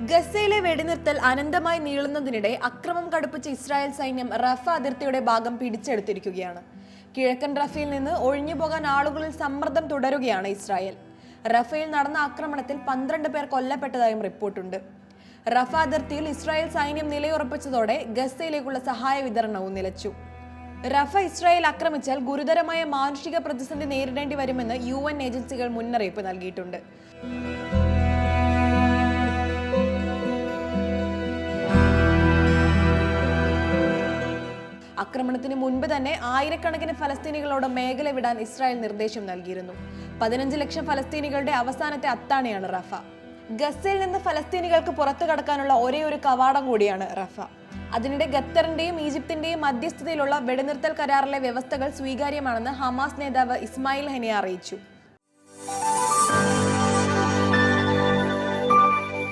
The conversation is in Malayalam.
ഗസയിലെ വെടിനിർത്തൽ അനന്തമായി നീളുന്നതിനിടെ അക്രമം കടുപ്പിച്ച ഇസ്രായേൽ സൈന്യം റഫ അതിർത്തിയുടെ ഭാഗം പിടിച്ചെടുത്തിരിക്കുകയാണ്. കിഴക്കൻ റഫയിൽ നിന്ന് ഒഴിഞ്ഞുപോകാൻ ആളുകളിൽ സമ്മർദ്ദം തുടരുകയാണ് ഇസ്രായേൽ. റഫയിൽ നടന്ന ആക്രമണത്തിൽ 12 പേർ കൊല്ലപ്പെട്ടതായും റിപ്പോർട്ടുണ്ട്. റഫ അതിർത്തിയിൽ ഇസ്രായേൽ സൈന്യം നിലയുറപ്പിച്ചതോടെ ഗസയിലേക്കുള്ള സഹായ വിതരണവും നിലച്ചു. റഫ ഇസ്രായേൽ ആക്രമിച്ചാൽ ഗുരുതരമായ മാനുഷിക പ്രതിസന്ധി നേരിടേണ്ടി വരുമെന്ന് UN ഏജൻസികൾ മുന്നറിയിപ്പ് നൽകിയിട്ടുണ്ട്. ആക്രമണത്തിന് മുൻപ് തന്നെ ആയിരക്കണക്കിന് ഫലസ്തീനികളോട് മേഖല വിടാൻ ഇസ്രായേൽ നിർദ്ദേശം നൽകിയിരുന്നു. 15 ലക്ഷം ഫലസ്തീനികളുടെ അവസാനത്തെ അത്താണിയാണ് റഫ. ഗസയിൽ നിന്ന് ഫലസ്തീനികൾക്ക് പുറത്തു കടക്കാനുള്ള ഒരേ ഒരു കവാടം കൂടിയാണ് റഫ. അതിനിടെ ഖത്തറിന്റെയും ഈജിപ്തിന്റെയും മധ്യസ്ഥതയിലുള്ള വെടിനിർത്തൽ കരാറിലെ വ്യവസ്ഥകൾ സ്വീകാര്യമാണെന്ന് ഹമാസ് നേതാവ് ഇസ്മായിൽ ഹനിയ അറിയിച്ചു.